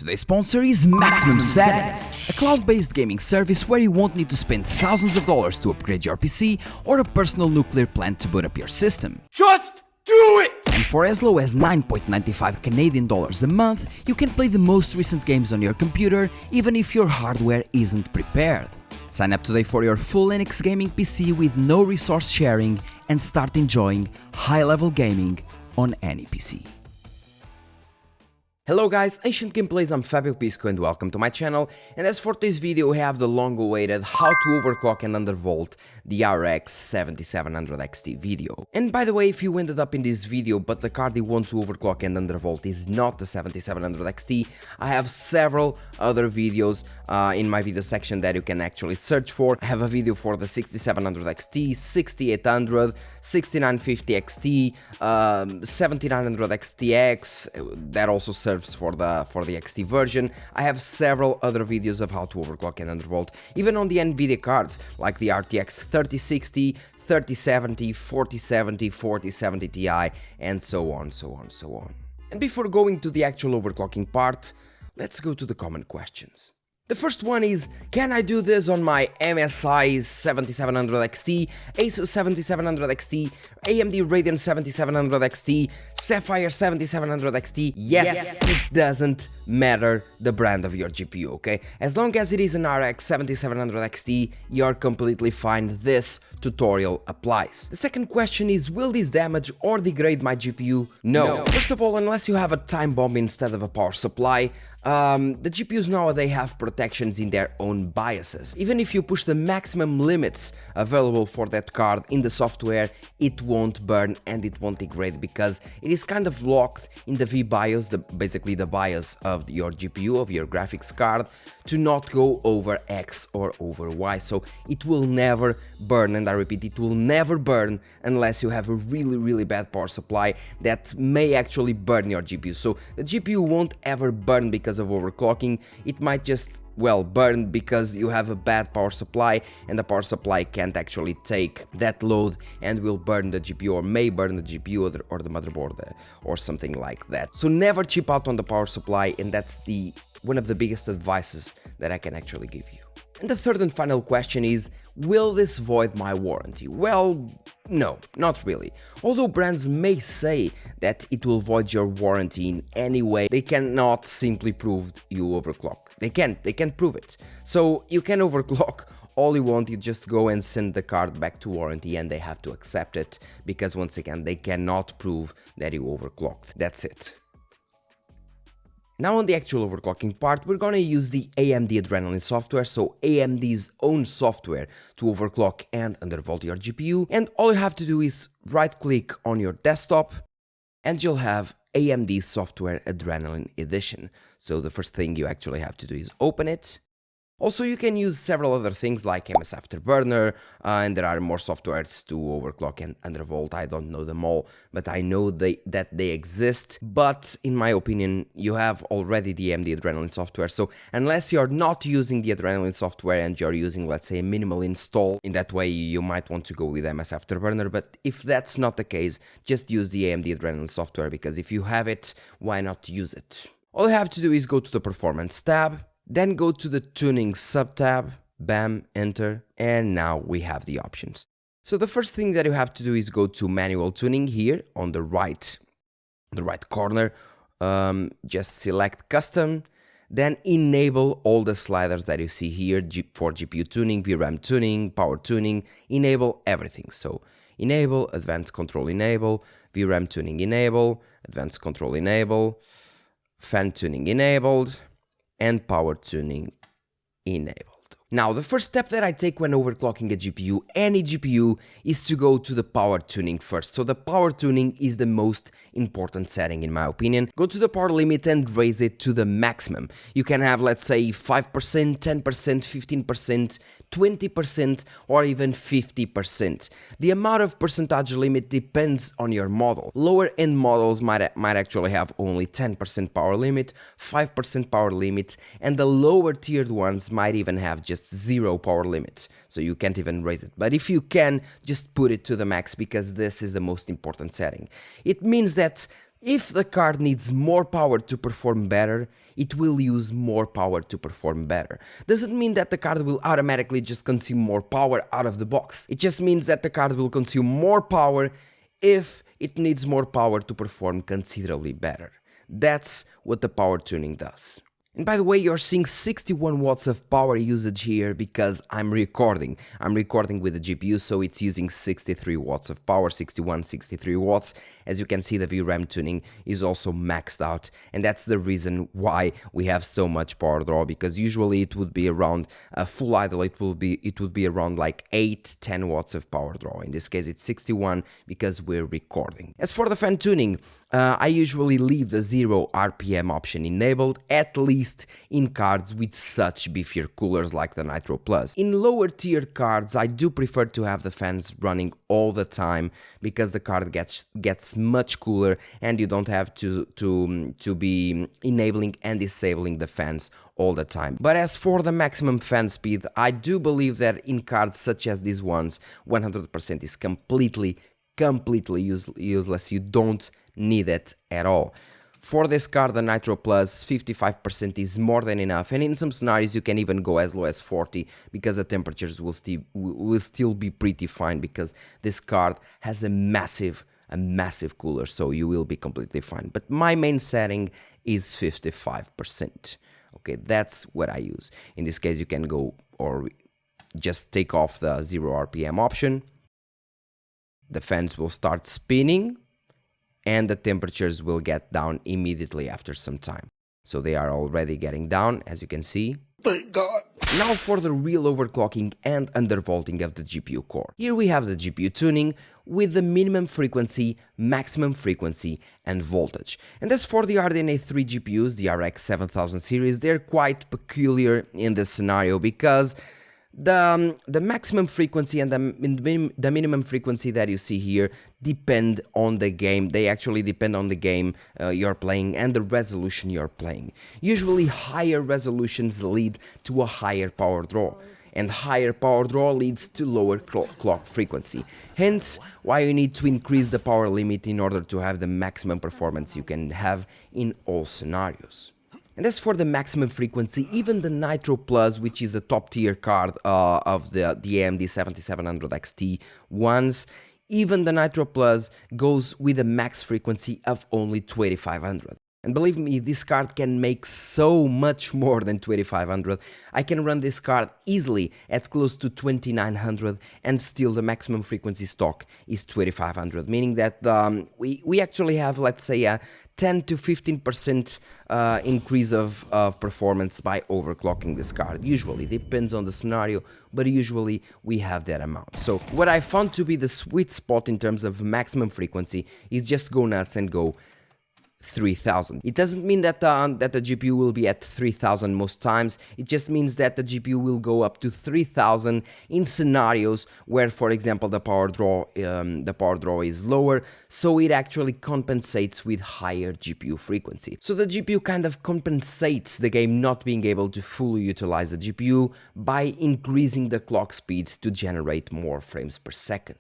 Today's sponsor is Maximum Settings, a cloud-based gaming service where you won't need to spend thousands of dollars to upgrade your PC or a personal nuclear plant to boot up your system. Just do it! And for as low as 9.95 Canadian dollars a month, you can play the most recent games on your computer even if your hardware isn't prepared. Sign up today for your full Linux gaming PC with no resource sharing and start enjoying high-level gaming on any PC. Hello guys, Ancient Gameplays, I'm Fabio Pisco and welcome to my channel. And as for this video we have the long-awaited how to overclock and undervolt the RX 7700 XT video. And by the way, if you ended up in this video but the card you want to overclock and undervolt is not the 7700 XT, I have several other videos in my video section that you can actually search for. I have a video for the 6700 XT, 6800, 6950 XT, 7900 XTX, that also serves for the XT version. I have several other videos of how to overclock and undervolt, even on the Nvidia cards like the RTX 3060, 3070, 4070, 4070 Ti, and so on. And before going to the actual overclocking part, let's go to the common questions. The first one is, can I do this on my MSI 7700 XT, Asus 7700 XT, AMD Radeon 7700 XT, Sapphire 7700 XT? Yes, it doesn't matter the brand of your GPU, okay? As long as it is an RX 7700 XT, you're completely fine. This tutorial applies. The second question is, will this damage or degrade my GPU? No. First of all, unless you have a time bomb instead of a power supply, the GPUs nowadays have protections in their own BIOSes. Even if you push the maximum limits available for that card in the software, it won't burn and it won't degrade because it is kind of locked in the VBIOS, basically the BIOS of your GPU, of your graphics card, to not go over X or over Y. So it will never burn, and I repeat, it will never burn unless you have a really bad power supply that may actually burn your GPU. So the GPU won't ever burn because of overclocking. It might just, well, burn because you have a bad power supply and the power supply can't actually take that load and will burn the GPU, or may burn the GPU or the motherboard or something like that. So never cheap out on the power supply, and that's one of the biggest advices that I can actually give you. And the third and final question is, will this void my warranty? Well, no, not really. Although brands may say that it will void your warranty in any way, they cannot simply prove you overclock. They can't prove it. So you can overclock all you want, you just go and send the card back to warranty and they have to accept it, because once again, they cannot prove that you overclocked. That's it. Now on the actual overclocking part, we're gonna use the AMD ADRENALIN software, so AMD's own software to overclock and undervolt your GPU. And all you have to do is right-click on your desktop and you'll have AMD Software ADRENALIN Edition. So the first thing you actually have to do is open it. Also, you can use several other things like MS Afterburner, and there are more softwares to overclock and undervolt. I don't know them all, but I know that they exist. But in my opinion, you have already the AMD ADRENALIN software. So unless you're not using the ADRENALIN software and you're using, let's say, a minimal install, in that way you might want to go with MS Afterburner. But if that's not the case, just use the AMD ADRENALIN software, because if you have it, why not use it? All you have to do is go to the Performance tab. Then go to the Tuning sub-tab, bam, enter, and now we have the options. So the first thing that you have to do is go to Manual Tuning here on the right corner, just select Custom, then enable all the sliders that you see here for GPU tuning, VRAM tuning, power tuning, enable everything. So enable, Advanced Control enable, VRAM tuning enable, Advanced Control enable, fan tuning enabled, and power tuning enabled. Now, the first step that I take when overclocking a GPU, any GPU, is to go to the power tuning first. So the power tuning is the most important setting in my opinion. Go to the power limit and raise it to the maximum. You can have, let's say, 5%, 10%, 15%, 20%, or even 50%. The amount of percentage limit depends on your model. Lower end models might actually have only 10% power limit, 5% power limit, and the lower tiered ones might even have just 0 power limit, so you can't even raise it. But if you can, just put it to the max, because this is the most important setting. It means that If the card needs more power to perform better, it will use more power to perform better. Doesn't mean that the card will automatically just consume more power out of the box. It just means that the card will consume more power if it needs more power to perform considerably better. That's what the power tuning does. And by the way, you're seeing 61 watts of power usage here because I'm recording. I'm recording with the GPU, so it's using 63 watts of power, 61, 63 watts. As you can see, the VRAM tuning is also maxed out, and that's the reason why we have so much power draw, because usually it would be around full idle, it would be around like 8-10 watts of power draw. In this case, it's 61 because we're recording. As for the fan tuning, I usually leave the 0 RPM option enabled, at least in cards with such beefier coolers like the Nitro Plus. In lower tier cards, I do prefer to have the fans running all the time because the card gets much cooler and you don't have to be enabling and disabling the fans all the time. But as for the maximum fan speed, I do believe that in cards such as these ones, 100% is completely useless. You don't need it at all. For this card, the Nitro Plus, 55% is more than enough, and in some scenarios you can even go as low as 40 because the temperatures will still be pretty fine, because this card has a massive cooler, so you will be completely fine. But my main setting is 55%. Okay, that's what I use. In this case, you can go or just take off the 0 RPM option. The fans will start spinning and the temperatures will get down immediately after some time. So they are already getting down, as you can see. Thank God. Now for the real overclocking and undervolting of the GPU core. Here we have the GPU tuning with the minimum frequency, maximum frequency and voltage. And as for the RDNA 3 GPUs, the RX 7000 series, they're quite peculiar in this scenario because the maximum frequency and the minimum frequency that you see here depend on the game. They actually depend on the game you're playing and the resolution you're playing. Usually higher resolutions lead to a higher power draw, and higher power draw leads to lower clock frequency. Hence why you need to increase the power limit in order to have the maximum performance you can have in all scenarios. And as for the maximum frequency, even the Nitro Plus, which is a top tier card of the AMD 7700 XT ones, even the Nitro Plus goes with a max frequency of only 2500. And believe me, this card can make so much more than 2500. I can run this card easily at close to 2900 and still the maximum frequency stock is 2500, meaning that we actually have, let's say, a 10 to 15% increase of performance by overclocking this card. Usually, depends on the scenario, but usually we have that amount. So what I found to be the sweet spot in terms of maximum frequency is just go nuts and go 3000. It doesn't mean that the GPU will be at 3000 most times. It just means that the GPU will go up to 3000 in scenarios where, for example, the power draw is lower, so it actually compensates with higher GPU frequency. So the GPU kind of compensates the game not being able to fully utilize the GPU by increasing the clock speeds to generate more frames per second.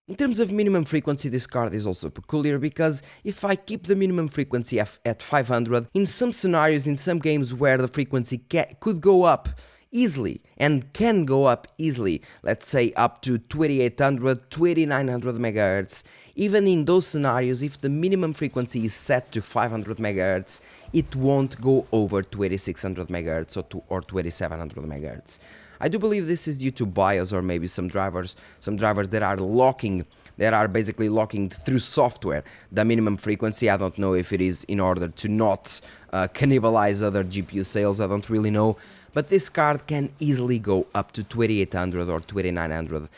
In terms of minimum frequency, this card is also peculiar because if I keep the minimum frequency at 500, in some scenarios, in some games where the frequency could go up easily and can go up easily, let's say up to 2800, 2900 MHz, even in those scenarios, if the minimum frequency is set to 500 MHz, it won't go over 2600 MHz or 2700 MHz. I do believe this is due to BIOS or maybe some drivers that are basically locking through software the minimum frequency. I don't know if it is in order to not cannibalize other GPU sales, I don't really know. But this card can easily go up to 2800 or 2900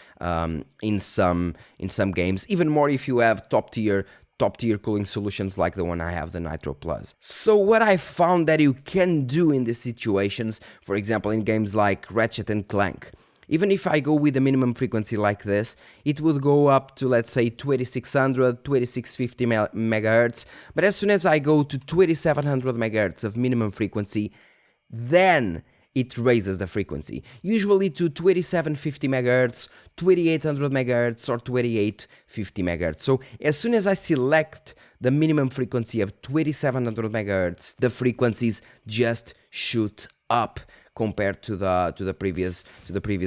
in some games, even more if you have top tier cooling solutions like the one I have, the Nitro Plus. So what I found that you can do in these situations, for example in games like Ratchet and Clank, even if I go with a minimum frequency like this, it would go up to, let's say, 2600, 2650 MHz, but as soon as I go to 2700 MHz of minimum frequency, then it raises the frequency, usually to 2750 MHz, 2800 MHz, or 2850 MHz. So as soon as I select the minimum frequency of 2700 MHz, the frequencies just shoot up compared to the previous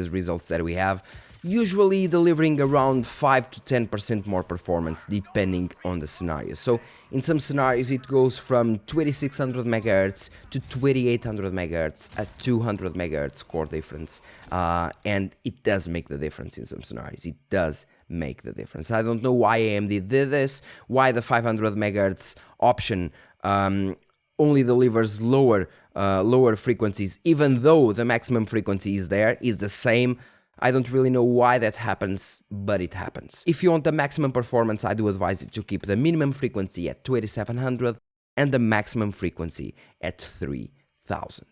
results that we have, usually delivering around 5 to 10% more performance depending on the scenario. So in some scenarios it goes from 2600 MHz to 2800 MHz, a 200 MHz core difference, and it does make the difference in some scenarios. It does make the difference. I don't know why AMD did this, why the 500 MHz option only delivers lower frequencies, even though the maximum frequency is the same. I don't really know why that happens, but it happens. If you want the maximum performance, I do advise you to keep the minimum frequency at 2700 and the maximum frequency at 3000.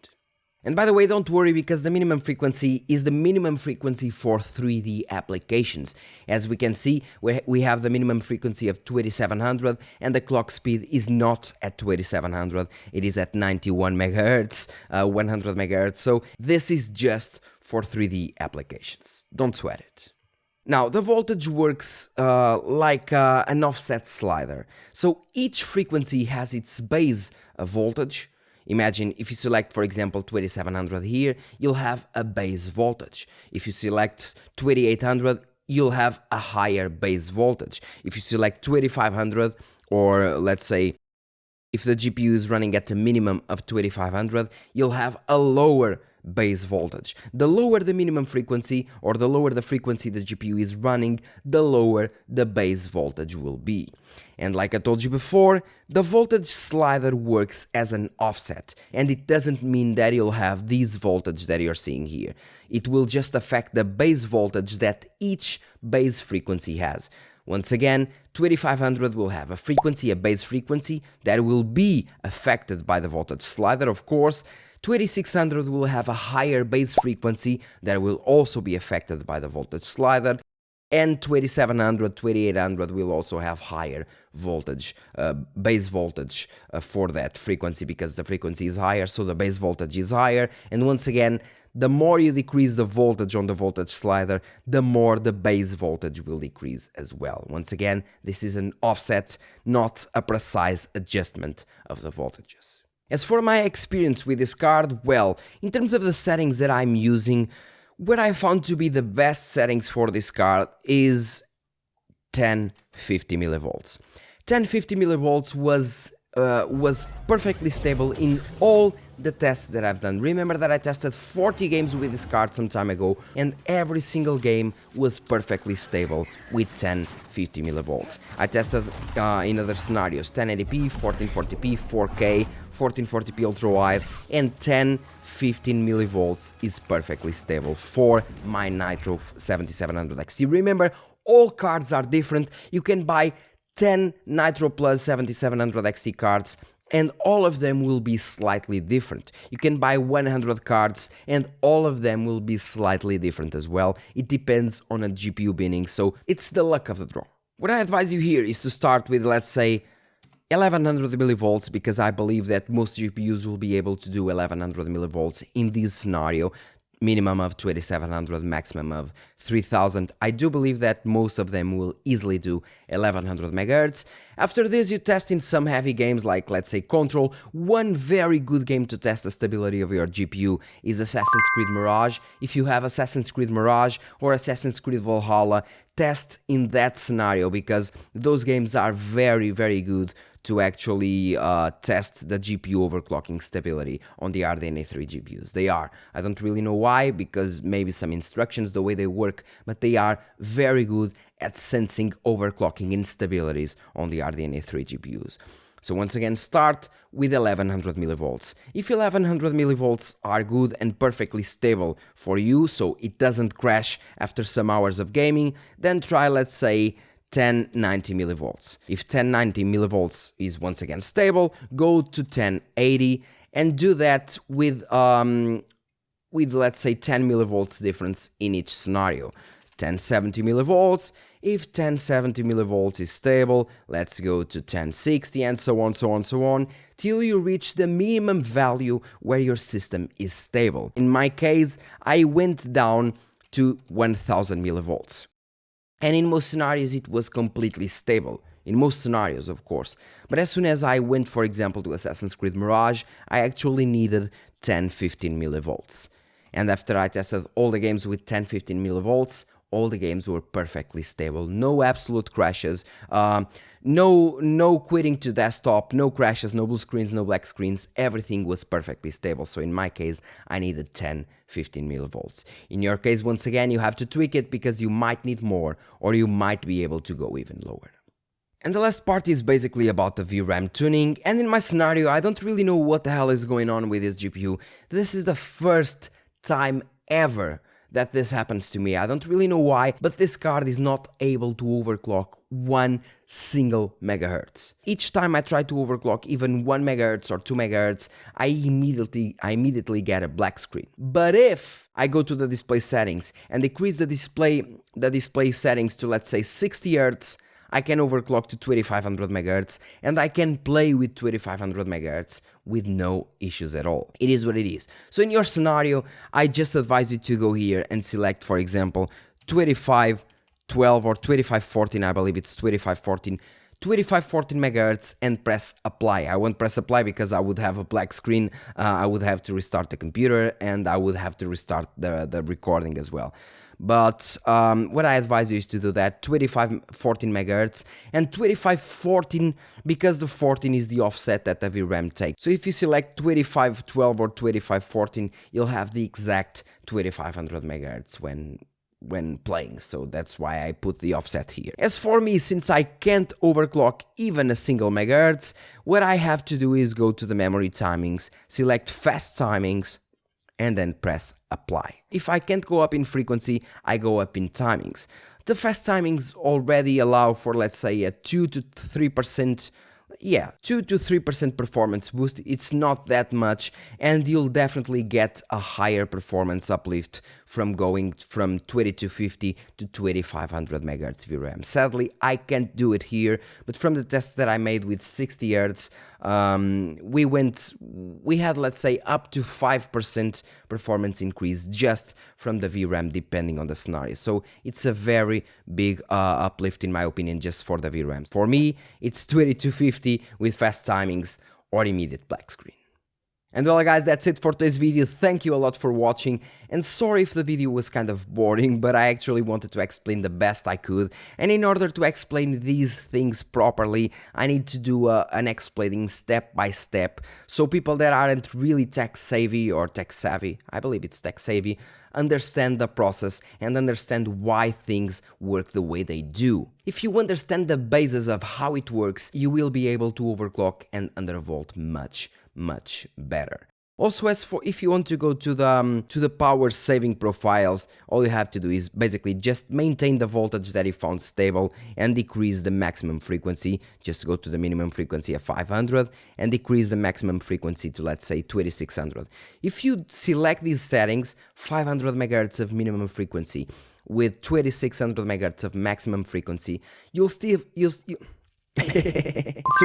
And by the way, don't worry, because the minimum frequency is the minimum frequency for 3D applications. As we can see, we have the minimum frequency of 2700 and the clock speed is not at 2700, it is at 91 MHz, 100 MHz, so this is just for 3D applications. Don't sweat it. Now, the voltage works like an offset slider. So each frequency has its base voltage. Imagine if you select, for example, 2700 here, you'll have a base voltage. If you select 2800, you'll have a higher base voltage. If you select 2500, or let's say if the GPU is running at a minimum of 2500, you'll have a lower base voltage. The lower the minimum frequency, or the lower the frequency the GPU is running, the lower the base voltage will be. And like I told you before, the voltage slider works as an offset, and it doesn't mean that you'll have this voltage that you're seeing here. It will just affect the base voltage that each base frequency has. Once again, 2500 will have a frequency, a base frequency, that will be affected by the voltage slider, of course. 2600 will have a higher base frequency that will also be affected by the voltage slider. And 2700, 2800 will also have higher voltage, base voltage for that frequency, because the frequency is higher, so the base voltage is higher. And once again, the more you decrease the voltage on the voltage slider, the more the base voltage will decrease as well. Once again, this is an offset, not a precise adjustment of the voltages. As for my experience with this card, well, in terms of the settings that I'm using, what I found to be the best settings for this card is 1050 millivolts. 1050 millivolts was perfectly stable in all the tests that I've done. Remember that I tested 40 games with this card some time ago, and every single game was perfectly stable with 1050 millivolts. I tested in other scenarios 1080p, 1440p, 4K, 1440p ultra wide, and 1015 millivolts is perfectly stable for my Nitro 7700 XT. Remember, all cards are different. You can buy 10 Nitro Plus 7700 XT cards, and all of them will be slightly different. You can buy 100 cards, and all of them will be slightly different as well. It depends on a GPU binning, so it's the luck of the draw. What I advise you here is to start with, let's say, 1100 millivolts, because I believe that most GPUs will be able to do 1100 millivolts in this scenario. Minimum of 2700, maximum of 3000. I do believe that most of them will easily do 1100 MHz. After this, you test in some heavy games like, let's say, Control. One very good game to test the stability of your GPU is Assassin's Creed Mirage. If you have Assassin's Creed Mirage or Assassin's Creed Valhalla, test in that scenario, because those games are very, very good to actually test the GPU overclocking stability on the RDNA 3 GPUs. They are. I don't really know why, because maybe some instructions, the way they work, but they are very good at sensing overclocking instabilities on the RDNA 3 GPUs. So once again, start with 1100 millivolts. If 1100 millivolts are good and perfectly stable for you, so it doesn't crash after some hours of gaming, then try, let's say, 1090 millivolts. If 1090 millivolts is once again stable, go to 1080 and do that with let's say 10 millivolts difference in each scenario. 1070 millivolts. If 1070 millivolts is stable, let's go to 1060 and so on, so on, so on, till you reach the minimum value where your system is stable. In my case, I went down to 1000 millivolts. And in most scenarios, it was completely stable. In most scenarios, of course. But as soon as I went, for example, to Assassin's Creed Mirage, I actually needed 10-15 millivolts. And after I tested all the games with 10-15 millivolts, all the games were perfectly stable. No absolute crashes, no quitting to desktop, no crashes, no blue screens, no black screens. Everything was perfectly stable. So in my case, I needed 10-15 millivolts. In your case, once again, you have to tweak it because you might need more, or you might be able to go even lower. And the last part is basically about the VRAM tuning, and in my scenario I don't really know what the hell is going on with this GPU. This is the first time ever that this happens to me. I don't really know why, but this card is not able to overclock 1 single megahertz. Each time I try to overclock even 1 megahertz or 2 megahertz, I immediately get a black screen. But if I go to the display settings and decrease the display settings to, let's say, 60 hertz, I can overclock to 2500 MHz and I can play with 2500 MHz with no issues at all. It is what it is. So in your scenario, I just advise you to go here and select, for example, 2512 or 2514, I believe it's 2514 MHz and press apply. I won't press apply because I would have a black screen, I would have to restart the computer and I would have to restart the recording as well. But what I advise you is to do that, 2514 MHz and 2514 because the 14 is the offset that the VRAM takes. So if you select 2512 or 2514, you'll have the exact 2500 MHz when playing, so that's why I put the offset here. As for me, since I can't overclock even a single megahertz, what I have to do is go to the memory timings, select fast timings, and then press apply. If I can't go up in frequency, I go up in timings. The fast timings already allow for, let's say, a 2 to 3%, 2 to 3% performance boost. It's not that much, and you'll definitely get a higher performance uplift from going from 2250 to 2500 MHz VRAM. Sadly, I can't do it here, but from the tests that I made with 60 Hz, we had, let's say, up to 5% performance increase just from the VRAM, depending on the scenario. So it's a very big uplift, in my opinion, just for the VRAMs. For me, it's 2250 with fast timings or immediate black screen. And well guys, that's it for today's video. Thank you a lot for watching, and sorry if the video was kind of boring, but I actually wanted to explain the best I could, and in order to explain these things properly, I need to do an explaining step by step, so people that aren't really tech savvy or tech savvy, I believe it's tech savvy, understand the process and understand why things work the way they do. If you understand the basis of how it works, you will be able to overclock and undervolt much better. Also, as for if you want to go to the power saving profiles, all you have to do is basically just maintain the voltage that you found stable and decrease the maximum frequency. Just go to the minimum frequency of 500 and decrease the maximum frequency to, let's say, 2600. If you select these settings, 500 MHz of minimum frequency with 2600 MHz of maximum frequency, it's a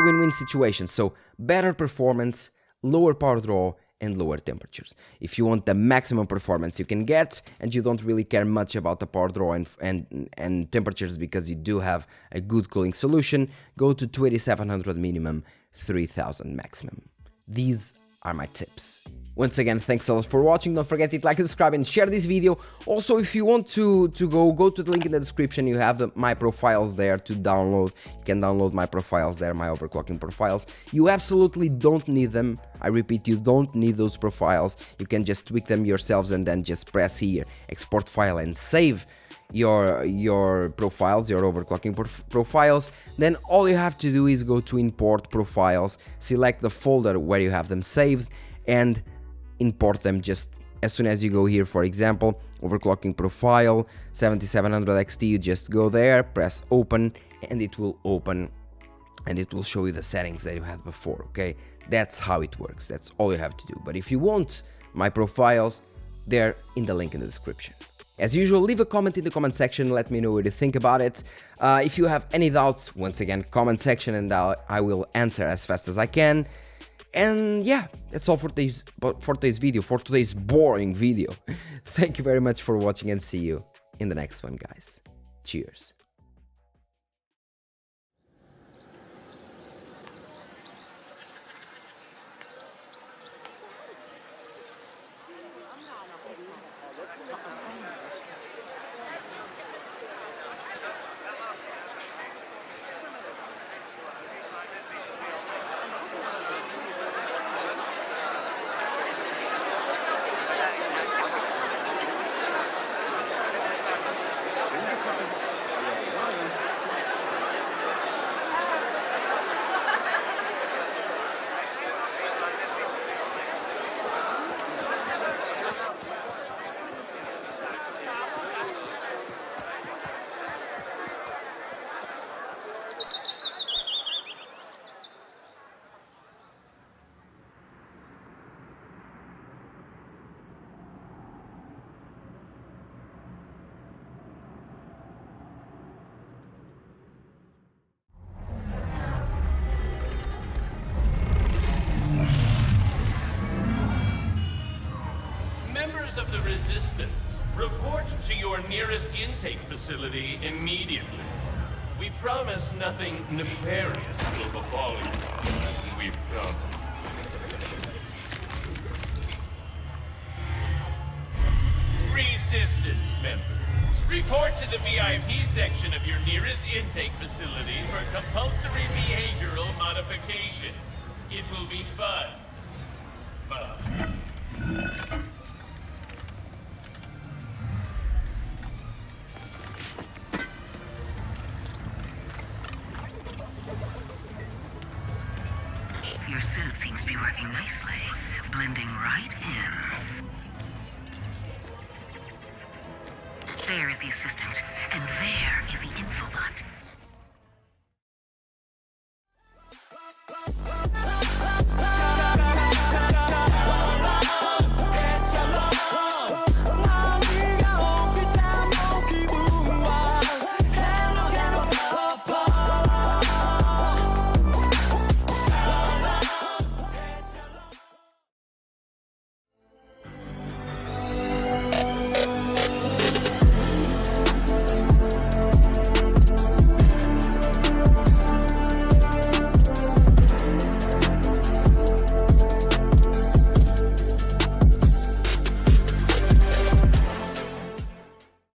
win-win situation. So better performance, lower power draw, and lower temperatures. If you want the maximum performance you can get and you don't really care much about the power draw and temperatures because you do have a good cooling solution, go to 2700 minimum, 3000 maximum. These are my tips. Once again, thanks a lot for watching. Don't forget to like, subscribe, and share this video. Also, if you want to go to the link in the description. You have my profiles there to download. You can download my profiles there, my overclocking profiles. You absolutely don't need them. I repeat, you don't need those profiles. You can just tweak them yourselves and then just press here, export file, and save your profiles, your overclocking profiles. Then all you have to do is go to import profiles, select the folder where you have them saved, and import them just as soon as you go here. For example, overclocking profile 7700 XT, you just go there, press open, and it will open and it will show you the settings that you had before. Okay, that's how it works. That's all you have to do. But if you want my profiles, they're in the link in the description. As usual, leave a comment in the comment section, let me know what you think about it. If you have any doubts, once again, comment section, and I will answer as fast as I can. And yeah, that's all for today's video, for today's boring video. Thank you very much for watching, and see you in the next one, guys. Cheers. Of the Resistance, report to your nearest intake facility immediately. We promise nothing nefarious will befall you. We promise. Resistance members, report to the VIP section of your nearest intake facility for compulsory behavioral modification. It will be fun. Your suit seems to be working nicely, blending right in. There is the assistant, and there is the info bot.